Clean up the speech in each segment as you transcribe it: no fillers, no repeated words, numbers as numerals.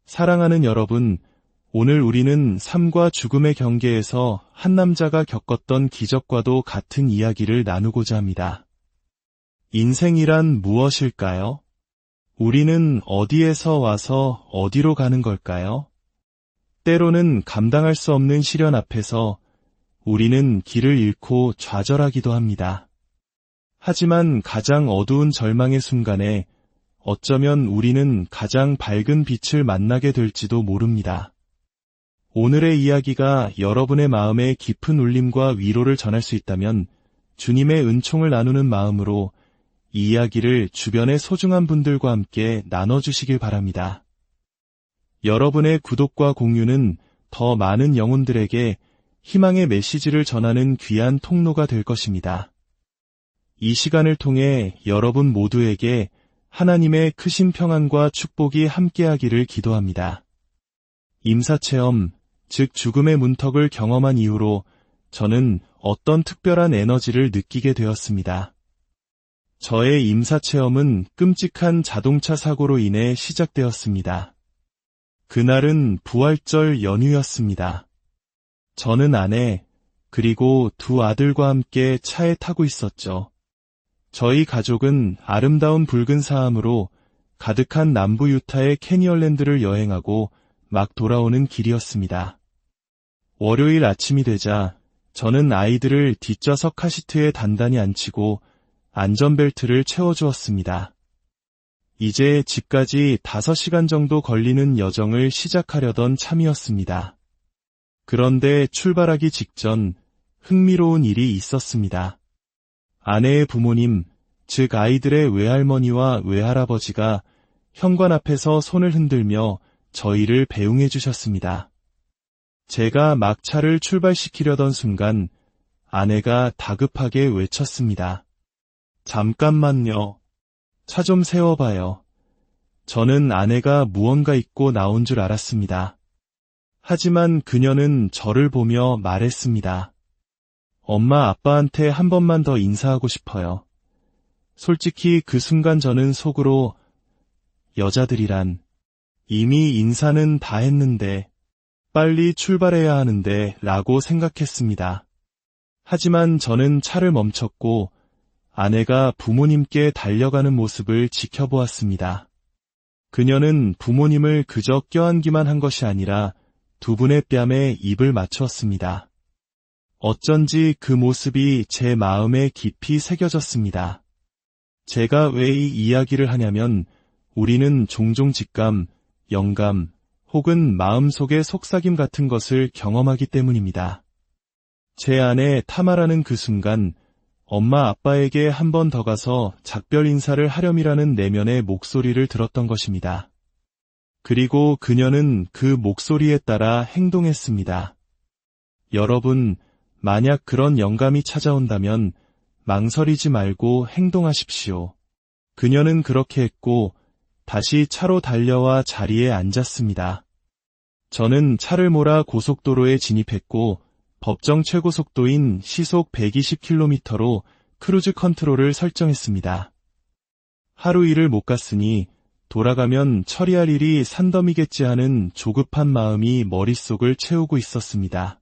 사랑하는 여러분, 오늘 우리는 삶과 죽음의 경계에서 한 남자가 겪었던 기적과도 같은 이야기를 나누고자 합니다. 인생이란 무엇일까요? 우리는 어디에서 와서 어디로 가는 걸까요? 때로는 감당할 수 없는 시련 앞에서 우리는 길을 잃고 좌절하기도 합니다. 하지만 가장 어두운 절망의 순간에 어쩌면 우리는 가장 밝은 빛을 만나게 될지도 모릅니다. 오늘의 이야기가 여러분의 마음에 깊은 울림과 위로를 전할 수 있다면 주님의 은총을 나누는 마음으로 이 이야기를 주변의 소중한 분들과 함께 나눠주시길 바랍니다. 여러분의 구독과 공유는 더 많은 영혼들에게 희망의 메시지를 전하는 귀한 통로가 될 것입니다. 이 시간을 통해 여러분 모두에게 하나님의 크신 평안과 축복이 함께하기를 기도합니다. 임사체험, 즉 죽음의 문턱을 경험한 이후로 저는 어떤 특별한 에너지를 느끼게 되었습니다. 저의 임사체험은 끔찍한 자동차 사고로 인해 시작되었습니다. 그날은 부활절 연휴였습니다. 저는 아내, 그리고 두 아들과 함께 차에 타고 있었죠. 저희 가족은 아름다운 붉은 사암으로 가득한 남부 유타의 캐니언랜드를 여행하고 막 돌아오는 길이었습니다. 월요일 아침이 되자 저는 아이들을 뒷좌석 카시트에 단단히 앉히고 안전벨트를 채워주었습니다. 이제 집까지 5시간 정도 걸리는 여정을 시작하려던 참이었습니다. 그런데 출발하기 직전 흥미로운 일이 있었습니다. 아내의 부모님, 즉 아이들의 외할머니와 외할아버지가 현관 앞에서 손을 흔들며 저희를 배웅해 주셨습니다. 제가 막 차를 출발시키려던 순간 아내가 다급하게 외쳤습니다. 잠깐만요. 차 좀 세워봐요. 저는 아내가 무언가 잊고 나온 줄 알았습니다. 하지만 그녀는 저를 보며 말했습니다. 엄마 아빠한테 한 번만 더 인사하고 싶어요. 솔직히 그 순간 저는 속으로 여자들이란 이미 인사는 다 했는데 빨리 출발해야 하는데 라고 생각했습니다. 하지만 저는 차를 멈췄고 아내가 부모님께 달려가는 모습을 지켜보았습니다. 그녀는 부모님을 그저 껴안기만 한 것이 아니라 두 분의 뺨에 입을 맞추었습니다. 어쩐지 그 모습이 제 마음에 깊이 새겨졌습니다. 제가 왜 이 이야기를 하냐면 우리는 종종 직감, 영감 혹은 마음속의 속삭임 같은 것을 경험하기 때문입니다. 제 아내 타마라는 그 순간 엄마 아빠에게 한 번 더 가서 작별 인사를 하렴이라는 내면의 목소리를 들었던 것입니다. 그리고 그녀는 그 목소리에 따라 행동했습니다. 여러분, 만약 그런 영감이 찾아온다면 망설이지 말고 행동하십시오. 그녀는 그렇게 했고 다시 차로 달려와 자리에 앉았습니다. 저는 차를 몰아 고속도로에 진입했고 법정 최고 속도인 시속 120km로 크루즈 컨트롤을 설정했습니다. 하루 일을 못 갔으니 돌아가면 처리할 일이 산더미겠지 하는 조급한 마음이 머릿속을 채우고 있었습니다.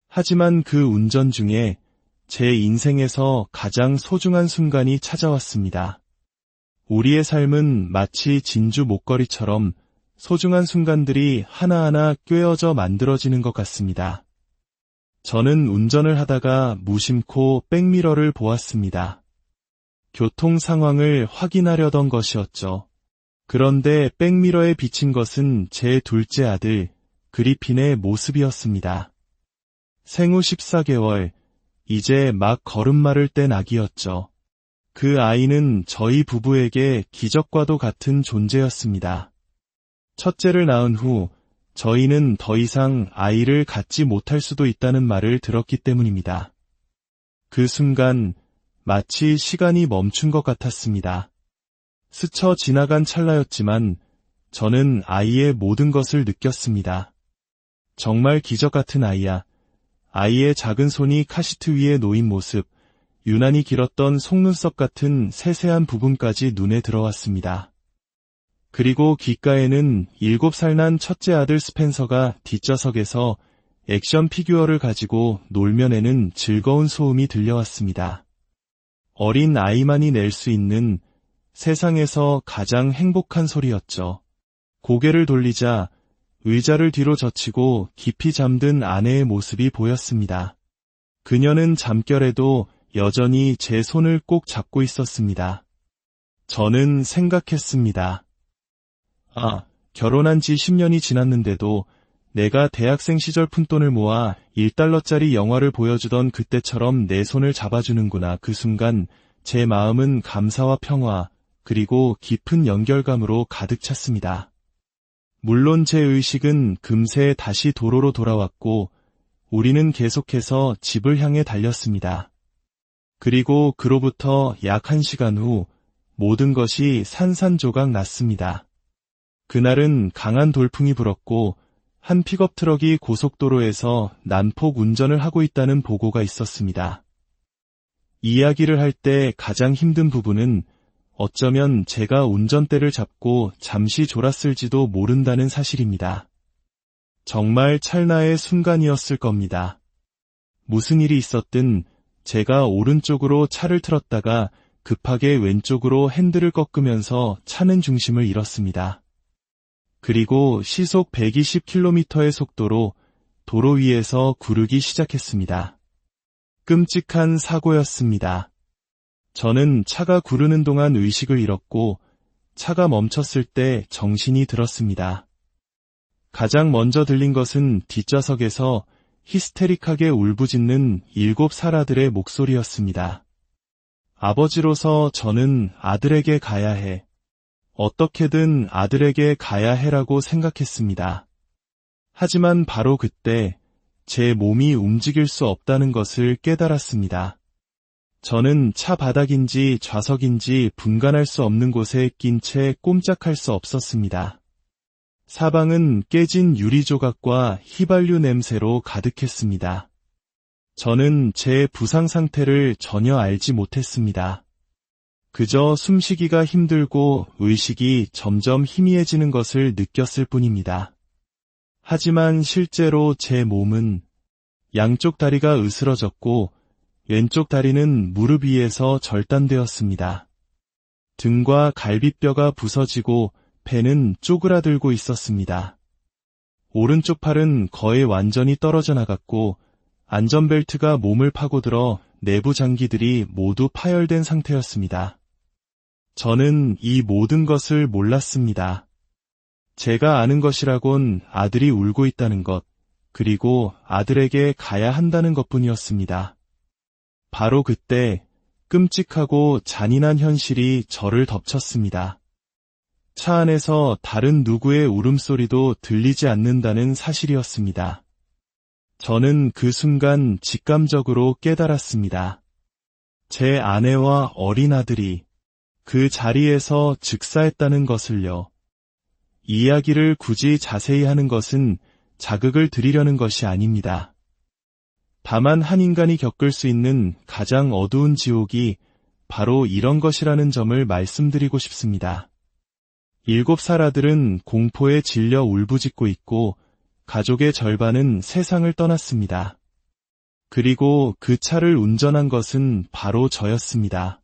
하지만 그 운전 중에 제 인생에서 가장 소중한 순간이 찾아왔습니다. 우리의 삶은 마치 진주 목걸이처럼 소중한 순간들이 하나하나 꿰어져 만들어지는 것 같습니다. 저는 운전을 하다가 무심코 백미러를 보았습니다. 교통 상황을 확인하려던 것이었죠. 그런데 백미러에 비친 것은 제 둘째 아들 그리핀의 모습이었습니다. 생후 14개월, 이제 막 걸음마를 뗀 아기였죠. 그 아이는 저희 부부에게 기적과도 같은 존재였습니다. 첫째를 낳은 후 저희는 더 이상 아이를 갖지 못할 수도 있다는 말을 들었기 때문입니다. 그 순간 마치 시간이 멈춘 것 같았습니다. 스쳐 지나간 찰나였지만 저는 아이의 모든 것을 느꼈습니다. 정말 기적 같은 아이야. 아이의 작은 손이 카시트 위에 놓인 모습, 유난히 길었던 속눈썹 같은 세세한 부분까지 눈에 들어왔습니다. 그리고 귓가에는 7살 난 첫째 아들 스펜서가 뒷좌석에서 액션 피규어를 가지고 놀면에는 즐거운 소음이 들려왔습니다. 어린 아이만이 낼 수 있는 세상에서 가장 행복한 소리였죠. 고개를 돌리자 의자를 뒤로 젖히고 깊이 잠든 아내의 모습이 보였습니다. 그녀는 잠결에도 여전히 제 손을 꼭 잡고 있었습니다. 저는 생각했습니다. 결혼한 지 10년이 지났는데도 내가 대학생 시절 푼돈을 모아 1달러짜리 영화를 보여주던 그때처럼 내 손을 잡아주는구나. 그 순간 제 마음은 감사와 평화, 그리고 깊은 연결감으로 가득 찼습니다. 물론 제 의식은 금세 다시 도로로 돌아왔고 우리는 계속해서 집을 향해 달렸습니다. 그리고 그로부터 약 1시간 후 모든 것이 산산조각 났습니다. 그날은 강한 돌풍이 불었고 한 픽업 트럭이 고속도로에서 난폭 운전을 하고 있다는 보고가 있었습니다. 이야기를 할 때 가장 힘든 부분은 어쩌면 제가 운전대를 잡고 잠시 졸았을지도 모른다는 사실입니다. 정말 찰나의 순간이었을 겁니다. 무슨 일이 있었든 제가 오른쪽으로 차를 틀었다가 급하게 왼쪽으로 핸들을 꺾으면서 차는 중심을 잃었습니다. 그리고 시속 120km의 속도로 도로 위에서 구르기 시작했습니다. 끔찍한 사고였습니다. 저는 차가 구르는 동안 의식을 잃었고 차가 멈췄을 때 정신이 들었습니다. 가장 먼저 들린 것은 뒷좌석에서 히스테릭하게 울부짖는 7살 아들의 목소리였습니다. 아버지로서 저는 아들에게 가야 해. 어떻게든 아들에게 가야 해라고 생각했습니다. 하지만 바로 그때 제 몸이 움직일 수 없다는 것을 깨달았습니다. 저는 차 바닥인지 좌석인지 분간할 수 없는 곳에 낀 채 꼼짝할 수 없었습니다. 사방은 깨진 유리 조각과 휘발유 냄새로 가득했습니다. 저는 제 부상 상태를 전혀 알지 못했습니다. 그저 숨쉬기가 힘들고 의식이 점점 희미해지는 것을 느꼈을 뿐입니다. 하지만 실제로 제 몸은 양쪽 다리가 으스러졌고 왼쪽 다리는 무릎 위에서 절단되었습니다. 등과 갈비뼈가 부서지고 배는 쪼그라들고 있었습니다. 오른쪽 팔은 거의 완전히 떨어져 나갔고 안전벨트가 몸을 파고들어 내부 장기들이 모두 파열된 상태였습니다. 저는 이 모든 것을 몰랐습니다. 제가 아는 것이라곤 아들이 울고 있다는 것, 그리고 아들에게 가야 한다는 것뿐이었습니다. 바로 그때 끔찍하고 잔인한 현실이 저를 덮쳤습니다. 차 안에서 다른 누구의 울음소리도 들리지 않는다는 사실이었습니다. 저는 그 순간 직감적으로 깨달았습니다. 제 아내와 어린 아들이 그 자리에서 즉사했다는 것을요. 이야기를 굳이 자세히 하는 것은 자극을 드리려는 것이 아닙니다. 다만 한 인간이 겪을 수 있는 가장 어두운 지옥이 바로 이런 것이라는 점을 말씀드리고 싶습니다. 7살 아들은 공포에 질려 울부짖고 있고 가족의 절반은 세상을 떠났습니다. 그리고 그 차를 운전한 것은 바로 저였습니다.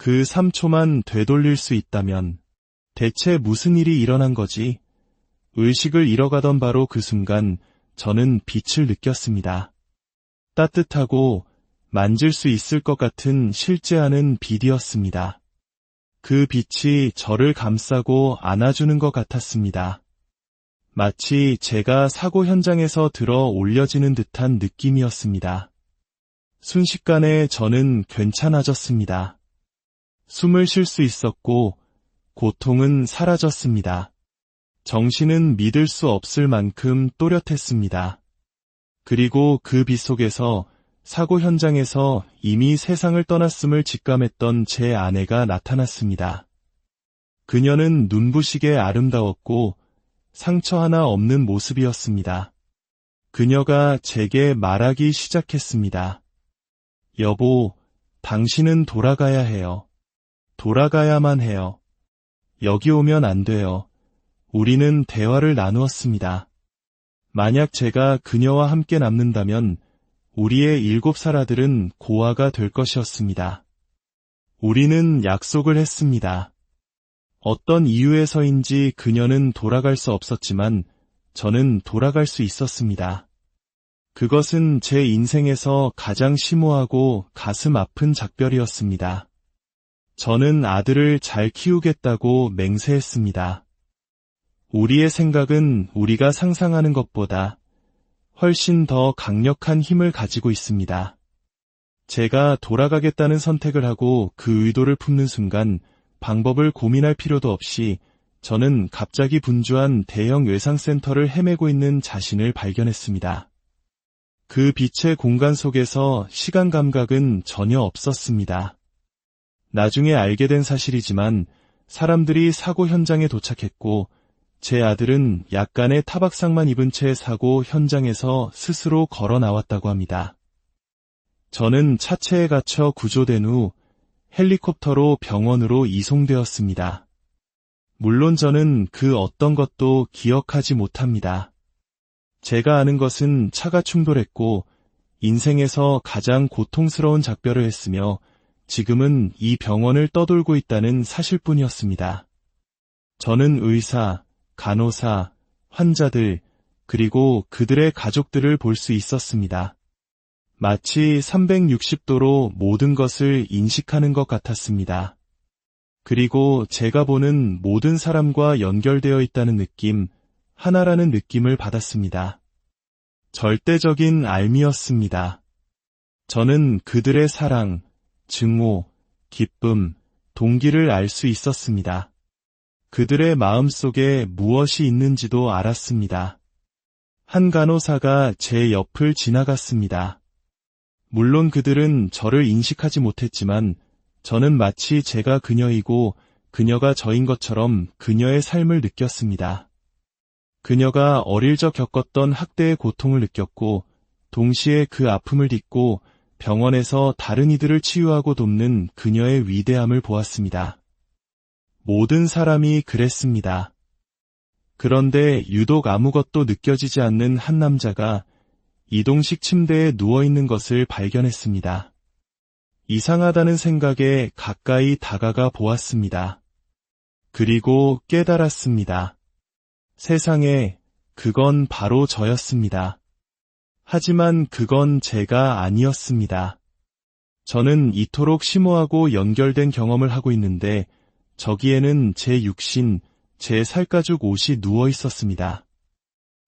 그 3초만 되돌릴 수 있다면 대체 무슨 일이 일어난 거지? 의식을 잃어가던 바로 그 순간 저는 빛을 느꼈습니다. 따뜻하고 만질 수 있을 것 같은 실제하는 빛이었습니다. 그 빛이 저를 감싸고 안아주는 것 같았습니다. 마치 제가 사고 현장에서 들어 올려지는 듯한 느낌이었습니다. 순식간에 저는 괜찮아졌습니다. 숨을 쉴 수 있었고 고통은 사라졌습니다. 정신은 믿을 수 없을 만큼 또렷했습니다. 그리고 그 빛 속에서 사고 현장에서 이미 세상을 떠났음을 직감했던 제 아내가 나타났습니다. 그녀는 눈부시게 아름다웠고 상처 하나 없는 모습이었습니다. 그녀가 제게 말하기 시작했습니다. 여보, 당신은 돌아가야 해요. 돌아가야만 해요. 여기 오면 안 돼요. 우리는 대화를 나누었습니다. 만약 제가 그녀와 함께 남는다면 우리의 7살 아들은 고아가 될 것이었습니다. 우리는 약속을 했습니다. 어떤 이유에서인지 그녀는 돌아갈 수 없었지만 저는 돌아갈 수 있었습니다. 그것은 제 인생에서 가장 심오하고 가슴 아픈 작별이었습니다. 저는 아들을 잘 키우겠다고 맹세했습니다. 우리의 생각은 우리가 상상하는 것보다 훨씬 더 강력한 힘을 가지고 있습니다. 제가 돌아가겠다는 선택을 하고 그 의도를 품는 순간 방법을 고민할 필요도 없이 저는 갑자기 분주한 대형 외상센터를 헤매고 있는 자신을 발견했습니다. 그 빛의 공간 속에서 시간 감각은 전혀 없었습니다. 나중에 알게 된 사실이지만 사람들이 사고 현장에 도착했고 제 아들은 약간의 타박상만 입은 채 사고 현장에서 스스로 걸어 나왔다고 합니다. 저는 차체에 갇혀 구조된 후 헬리콥터로 병원으로 이송되었습니다. 물론 저는 그 어떤 것도 기억하지 못합니다. 제가 아는 것은 차가 충돌했고 인생에서 가장 고통스러운 작별을 했으며 지금은 이 병원을 떠돌고 있다는 사실뿐이었습니다. 저는 의사, 간호사, 환자들, 그리고 그들의 가족들을 볼 수 있었습니다. 마치 360도로 모든 것을 인식하는 것 같았습니다. 그리고 제가 보는 모든 사람과 연결되어 있다는 느낌, 하나라는 느낌을 받았습니다. 절대적인 알미였습니다. 저는 그들의 사랑, 증오, 기쁨, 동기를 알 수 있었습니다. 그들의 마음속에 무엇이 있는지도 알았습니다. 한 간호사가 제 옆을 지나갔습니다. 물론 그들은 저를 인식하지 못했지만 저는 마치 제가 그녀이고 그녀가 저인 것처럼 그녀의 삶을 느꼈습니다. 그녀가 어릴 적 겪었던 학대의 고통을 느꼈고 동시에 그 아픔을 딛고 병원에서 다른 이들을 치유하고 돕는 그녀의 위대함을 보았습니다. 모든 사람이 그랬습니다. 그런데 유독 아무것도 느껴지지 않는 한 남자가 이동식 침대에 누워있는 것을 발견했습니다. 이상하다는 생각에 가까이 다가가 보았습니다. 그리고 깨달았습니다. 세상에, 그건 바로 저였습니다. 하지만 그건 제가 아니었습니다. 저는 이토록 심오하고 연결된 경험을 하고 있는데 저기에는 제 육신, 제 살가죽 옷이 누워 있었습니다.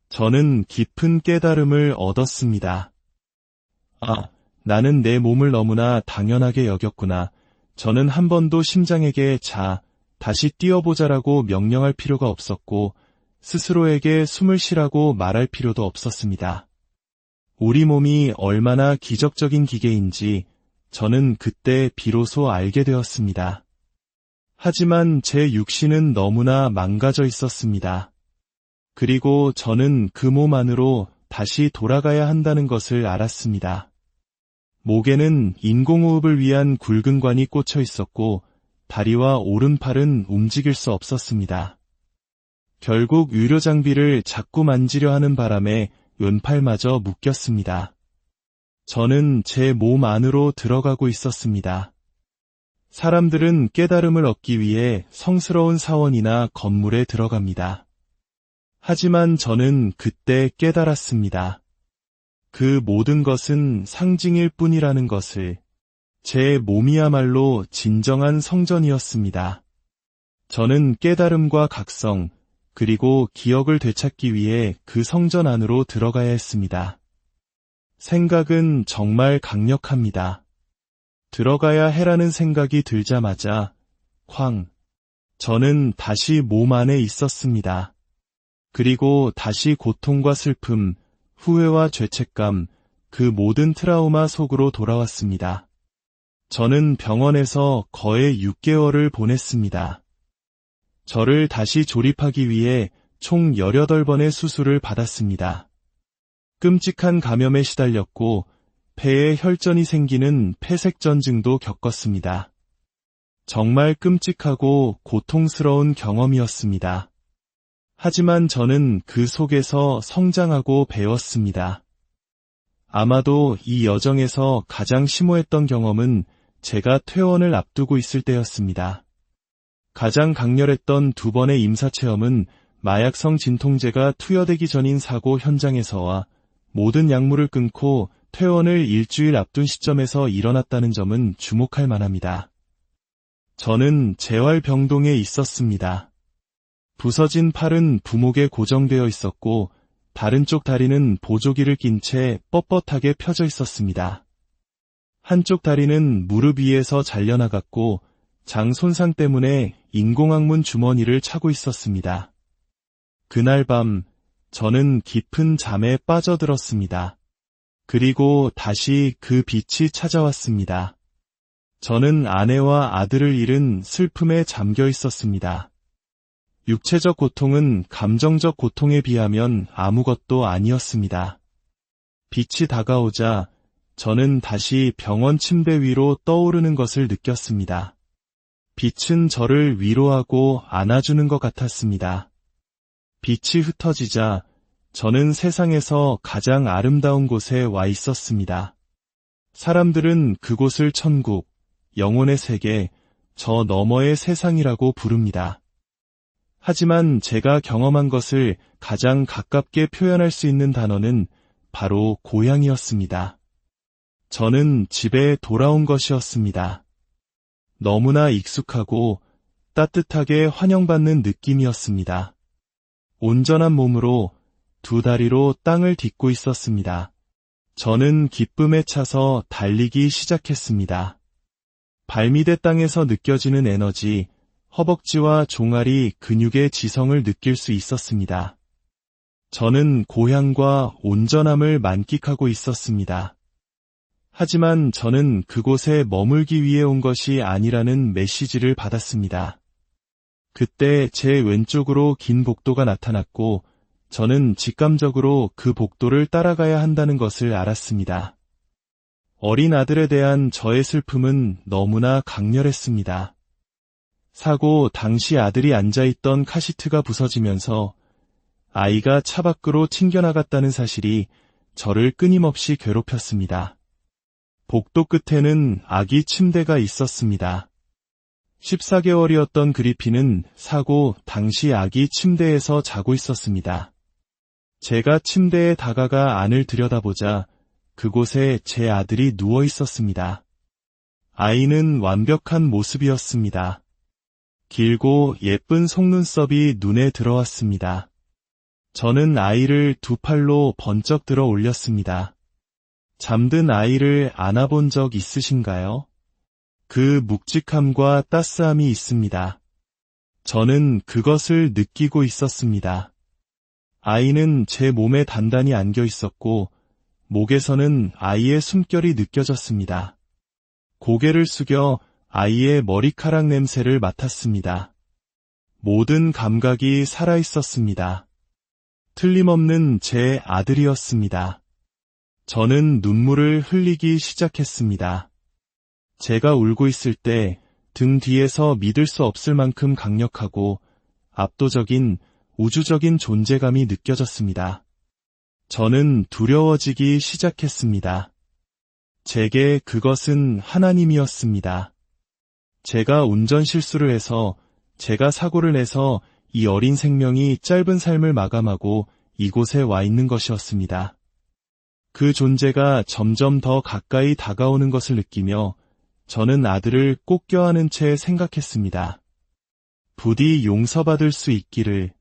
저는 깊은 깨달음을 얻었습니다. 아, 나는 내 몸을 너무나 당연하게 여겼구나. 저는 한 번도 심장에게 다시 뛰어보자라고 명령할 필요가 없었고 스스로에게 숨을 쉬라고 말할 필요도 없었습니다. 우리 몸이 얼마나 기적적인 기계인지 저는 그때 비로소 알게 되었습니다. 하지만 제 육신은 너무나 망가져 있었습니다. 그리고 저는 그 몸 안으로 다시 돌아가야 한다는 것을 알았습니다. 목에는 인공호흡을 위한 굵은 관이 꽂혀 있었고 다리와 오른팔은 움직일 수 없었습니다. 결국 의료 장비를 자꾸 만지려 하는 바람에 왼팔마저 묶였습니다. 저는 제 몸 안으로 들어가고 있었습니다. 사람들은 깨달음을 얻기 위해 성스러운 사원이나 건물에 들어갑니다. 하지만 저는 그때 깨달았습니다. 그 모든 것은 상징일 뿐이라는 것을. 제 몸이야말로 진정한 성전이었습니다. 저는 깨달음과 각성, 그리고 기억을 되찾기 위해 그 성전 안으로 들어가야 했습니다. 생각은 정말 강력합니다. 들어가야 해라는 생각이 들자마자 저는 다시 몸 안에 있었습니다. 그리고 다시 고통과 슬픔, 후회와 죄책감, 그 모든 트라우마 속으로 돌아왔습니다. 저는 병원에서 거의 6개월을 보냈습니다. 저를 다시 조립하기 위해 총 18번의 수술을 받았습니다. 끔찍한 감염에 시달렸고 폐에 혈전이 생기는 폐색전증도 겪었습니다. 정말 끔찍하고 고통스러운 경험이었습니다. 하지만 저는 그 속에서 성장하고 배웠습니다. 아마도 이 여정에서 가장 심오했던 경험은 제가 퇴원을 앞두고 있을 때였습니다. 가장 강렬했던 2번의 임사체험은 마약성 진통제가 투여되기 전인 사고 현장에서와 모든 약물을 끊고 퇴원을 일주일 앞둔 시점에서 일어났다는 점은 주목할 만합니다. 저는 재활병동에 있었습니다. 부서진 팔은 부목에 고정되어 있었고 다른 쪽 다리는 보조기를 낀 채 뻣뻣하게 펴져 있었습니다. 한쪽 다리는 무릎 위에서 잘려나갔고 장 손상 때문에 인공항문 주머니를 차고 있었습니다. 그날 밤 저는 깊은 잠에 빠져들었습니다. 그리고 다시 그 빛이 찾아왔습니다. 저는 아내와 아들을 잃은 슬픔에 잠겨 있었습니다. 육체적 고통은 감정적 고통에 비하면 아무것도 아니었습니다. 빛이 다가오자 저는 다시 병원 침대 위로 떠오르는 것을 느꼈습니다. 빛은 저를 위로하고 안아주는 것 같았습니다. 빛이 흩어지자 저는 세상에서 가장 아름다운 곳에 와 있었습니다. 사람들은 그곳을 천국, 영혼의 세계, 저 너머의 세상이라고 부릅니다. 하지만 제가 경험한 것을 가장 가깝게 표현할 수 있는 단어는 바로 고향이었습니다. 저는 집에 돌아온 것이었습니다. 너무나 익숙하고 따뜻하게 환영받는 느낌이었습니다. 온전한 몸으로 2 다리로 땅을 딛고 있었습니다. 저는 기쁨에 차서 달리기 시작했습니다. 발밑의 땅에서 느껴지는 에너지, 허벅지와 종아리, 근육의 지성을 느낄 수 있었습니다. 저는 고향과 온전함을 만끽하고 있었습니다. 하지만 저는 그곳에 머물기 위해 온 것이 아니라는 메시지를 받았습니다. 그때 제 왼쪽으로 긴 복도가 나타났고 저는 직감적으로 그 복도를 따라가야 한다는 것을 알았습니다. 어린 아들에 대한 저의 슬픔은 너무나 강렬했습니다. 사고 당시 아들이 앉아있던 카시트가 부서지면서 아이가 차 밖으로 튕겨나갔다는 사실이 저를 끊임없이 괴롭혔습니다. 복도 끝에는 아기 침대가 있었습니다. 14개월이었던 그리피는 사고 당시 아기 침대에서 자고 있었습니다. 제가 침대에 다가가 안을 들여다보자 그곳에 제 아들이 누워 있었습니다. 아이는 완벽한 모습이었습니다. 길고 예쁜 속눈썹이 눈에 들어왔습니다. 저는 아이를 2 팔로 번쩍 들어 올렸습니다. 잠든 아이를 안아본 적 있으신가요? 그 묵직함과 따스함이 있습니다. 저는 그것을 느끼고 있었습니다. 아이는 제 몸에 단단히 안겨 있었고 목에서는 아이의 숨결이 느껴졌습니다. 고개를 숙여 아이의 머리카락 냄새를 맡았습니다. 모든 감각이 살아있었습니다. 틀림없는 제 아들이었습니다. 저는 눈물을 흘리기 시작했습니다. 제가 울고 있을 때 등 뒤에서 믿을 수 없을 만큼 강력하고 압도적인 우주적인 존재감이 느껴졌습니다. 저는 두려워지기 시작했습니다. 제게 그것은 하나님이었습니다. 제가 운전 실수를 해서 제가 사고를 내서 이 어린 생명이 짧은 삶을 마감하고 이곳에 와 있는 것이었습니다. 그 존재가 점점 더 가까이 다가오는 것을 느끼며 저는 아들을 꼭 껴안은 채 생각했습니다. 부디 용서받을 수 있기를.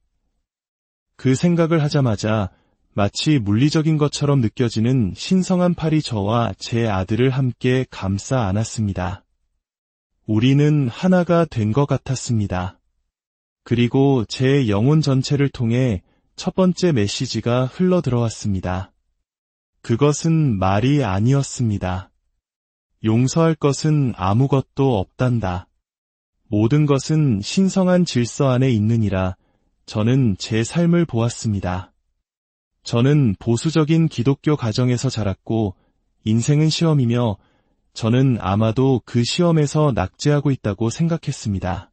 그 생각을 하자마자 마치 물리적인 것처럼 느껴지는 신성한 팔이 저와 제 아들을 함께 감싸 안았습니다. 우리는 하나가 된 것 같았습니다. 그리고 제 영혼 전체를 통해 첫 번째 메시지가 흘러 들어왔습니다. 그것은 말이 아니었습니다. 용서할 것은 아무것도 없단다. 모든 것은 신성한 질서 안에 있느니라. 저는 제 삶을 보았습니다. 저는 보수적인 기독교 가정에서 자랐고 인생은 시험이며 저는 아마도 그 시험에서 낙제하고 있다고 생각했습니다.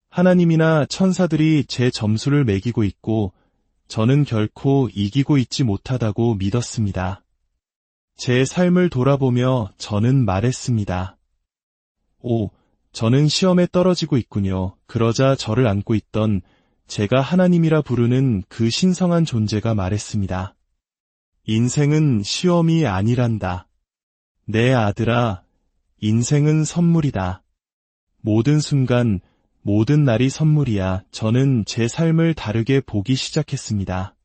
하나님이나 천사들이 제 점수를 매기고 있고 저는 결코 이기고 있지 못하다고 믿었습니다. 제 삶을 돌아보며 저는 말했습니다. 오, 저는 시험에 떨어지고 있군요. 그러자 저를 안고 있던 제가 하나님이라 부르는 그 신성한 존재가 말했습니다. 인생은 시험이 아니란다. 내 아들아, 인생은 선물이다. 모든 순간, 모든 날이 선물이야. 저는 제 삶을 다르게 보기 시작했습니다.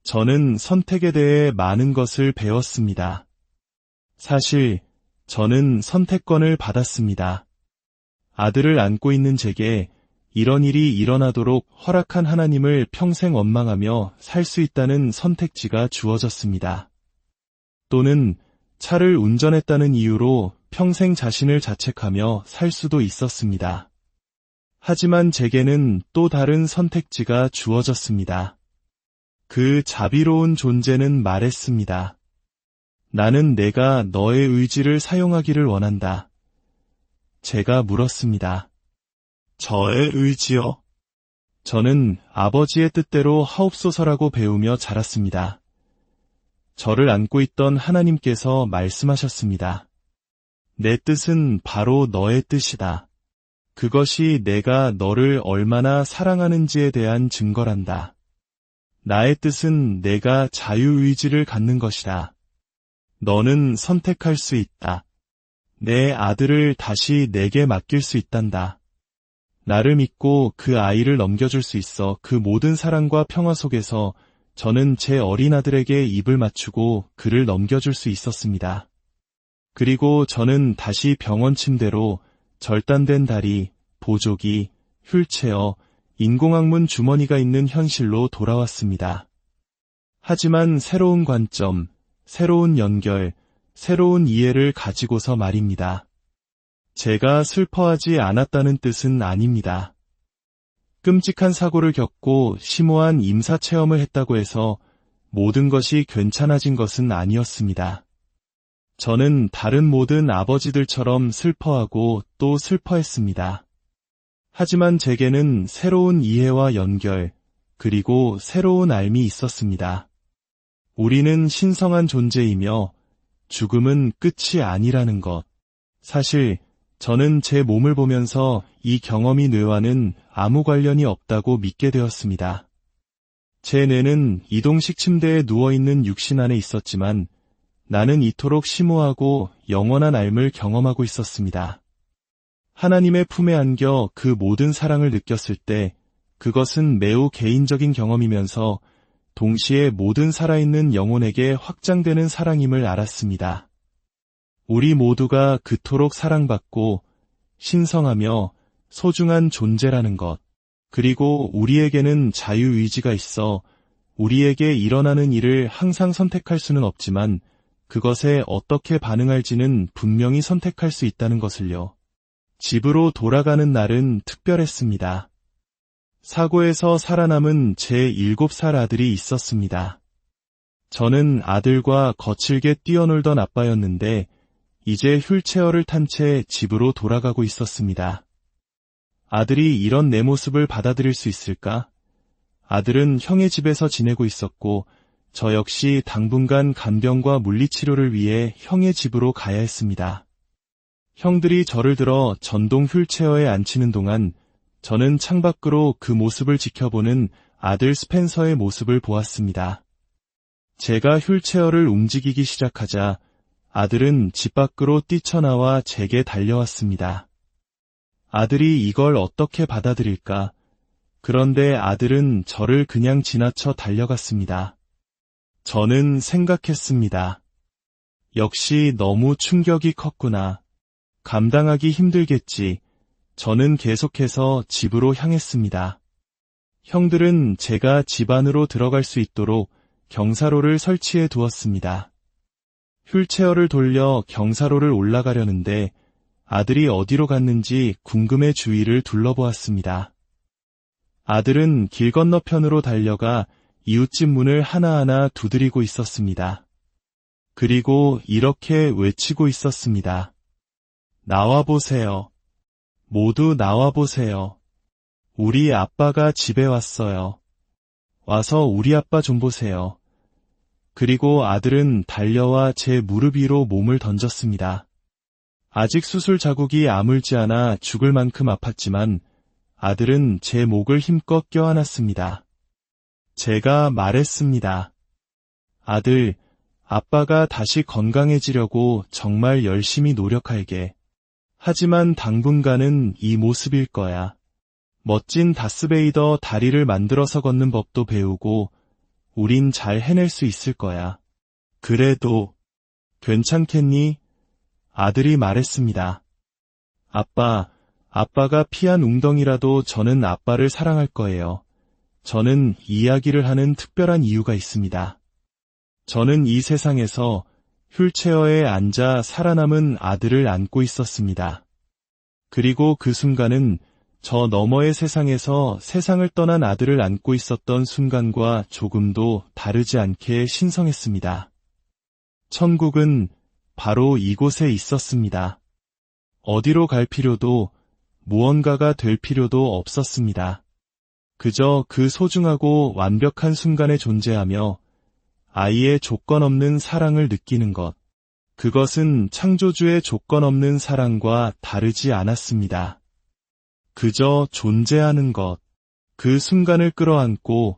저는 선택에 대해 많은 것을 배웠습니다. 사실, 저는 선택권을 받았습니다. 아들을 안고 있는 제게 이런 일이 일어나도록 허락한 하나님을 평생 원망하며 살 수 있다는 선택지가 주어졌습니다. 또는 차를 운전했다는 이유로 평생 자신을 자책하며 살 수도 있었습니다. 하지만 제게는 또 다른 선택지가 주어졌습니다. 그 자비로운 존재는 말했습니다. 나는 내가 너의 의지를 사용하기를 원한다. 제가 물었습니다. 저의 의지요? 저는 아버지의 뜻대로 하옵소서라고 배우며 자랐습니다. 저를 안고 있던 하나님께서 말씀하셨습니다. 내 뜻은 바로 너의 뜻이다. 그것이 내가 너를 얼마나 사랑하는지에 대한 증거란다. 나의 뜻은 내가 자유의지를 갖는 것이다. 너는 선택할 수 있다. 내 아들을 다시 내게 맡길 수 있단다. 나를 믿고 그 아이를 넘겨줄 수 있어. 그 모든 사랑과 평화 속에서 저는 제 어린 아들에게 입을 맞추고 그를 넘겨줄 수 있었습니다. 그리고 저는 다시 병원 침대로 절단된 다리, 보조기, 휠체어, 인공항문 주머니가 있는 현실로 돌아왔습니다. 하지만 새로운 관점, 새로운 연결, 새로운 이해를 가지고서 말입니다. 제가 슬퍼하지 않았다는 뜻은 아닙니다. 끔찍한 사고를 겪고 심오한 임사체험을 했다고 해서 모든 것이 괜찮아진 것은 아니었습니다. 저는 다른 모든 아버지들처럼 슬퍼하고 또 슬퍼했습니다. 하지만 제게는 새로운 이해와 연결, 그리고 새로운 알미 있었습니다. 우리는 신성한 존재이며 죽음은 끝이 아니라는 것. 사실 저는 제 몸을 보면서 이 경험이 뇌와는 아무 관련이 없다고 믿게 되었습니다. 제 뇌는 이동식 침대에 누워있는 육신 안에 있었지만 나는 이토록 심오하고 영원한 삶을 경험하고 있었습니다. 하나님의 품에 안겨 그 모든 사랑을 느꼈을 때 그것은 매우 개인적인 경험이면서 동시에 모든 살아있는 영혼에게 확장되는 사랑임을 알았습니다. 우리 모두가 그토록 사랑받고 신성하며 소중한 존재라는 것, 그리고 우리에게는 자유의지가 있어 우리에게 일어나는 일을 항상 선택할 수는 없지만 그것에 어떻게 반응할지는 분명히 선택할 수 있다는 것을요. 집으로 돌아가는 날은 특별했습니다. 사고에서 살아남은 제 7살 아들이 있었습니다. 저는 아들과 거칠게 뛰어놀던 아빠였는데 이제 휠체어를 탄 채 집으로 돌아가고 있었습니다. 아들이 이런 내 모습을 받아들일 수 있을까? 아들은 형의 집에서 지내고 있었고 저 역시 당분간 간병과 물리치료를 위해 형의 집으로 가야 했습니다. 형들이 저를 들어 전동 휠체어에 앉히는 동안 저는 창밖으로 그 모습을 지켜보는 아들 스펜서의 모습을 보았습니다. 제가 휠체어를 움직이기 시작하자 아들은 집 밖으로 뛰쳐나와 제게 달려왔습니다. 아들이 이걸 어떻게 받아들일까? 그런데 아들은 저를 그냥 지나쳐 달려갔습니다. 저는 생각했습니다. 역시 너무 충격이 컸구나. 감당하기 힘들겠지. 저는 계속해서 집으로 향했습니다. 형들은 제가 집 안으로 들어갈 수 있도록 경사로를 설치해 두었습니다. 휠체어를 돌려 경사로를 올라가려는데 아들이 어디로 갔는지 궁금해 주위를 둘러보았습니다. 아들은 길 건너편으로 달려가 이웃집 문을 하나하나 두드리고 있었습니다. 그리고 이렇게 외치고 있었습니다. 나와보세요. 모두 나와보세요. 우리 아빠가 집에 왔어요. 와서 우리 아빠 좀 보세요. 그리고 아들은 달려와 제 무릎 위로 몸을 던졌습니다. 아직 수술 자국이 아물지 않아 죽을 만큼 아팠지만 아들은 제 목을 힘껏 껴안았습니다. 제가 말했습니다. 아들, 아빠가 다시 건강해지려고 정말 열심히 노력할게. 하지만 당분간은 이 모습일 거야. 멋진 다스베이더 다리를 만들어서 걷는 법도 배우고 우린 잘 해낼 수 있을 거야. 그래도 괜찮겠니? 아들이 말했습니다. 아빠가 피한 웅덩이라도 저는 아빠를 사랑할 거예요. 저는 이야기를 하는 특별한 이유가 있습니다. 저는 이 세상에서 휠체어에 앉아 살아남은 아들을 안고 있었습니다. 그리고 그 순간은 저 너머의 세상에서 세상을 떠난 아들을 안고 있었던 순간과 조금도 다르지 않게 신성했습니다. 천국은 바로 이곳에 있었습니다. 어디로 갈 필요도 무언가가 될 필요도 없었습니다. 그저 그 소중하고 완벽한 순간에 존재하며 아이의 조건 없는 사랑을 느끼는 것. 그것은 창조주의 조건 없는 사랑과 다르지 않았습니다. 그저 존재하는 것. 그 순간을 끌어안고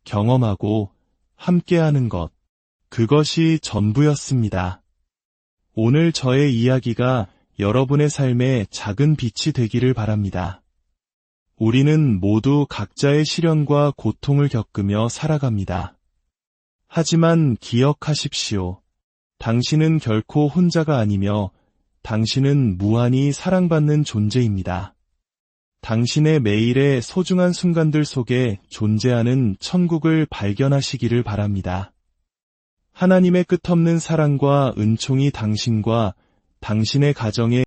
경험하고 함께하는 것. 그것이 전부였습니다. 오늘 저의 이야기가 여러분의 삶에 작은 빛이 되기를 바랍니다. 우리는 모두 각자의 시련과 고통을 겪으며 살아갑니다. 하지만 기억하십시오. 당신은 결코 혼자가 아니며 당신은 무한히 사랑받는 존재입니다. 당신의 매일의 소중한 순간들 속에 존재하는 천국을 발견하시기를 바랍니다. 하나님의 끝없는 사랑과 은총이 당신과 당신의 가정에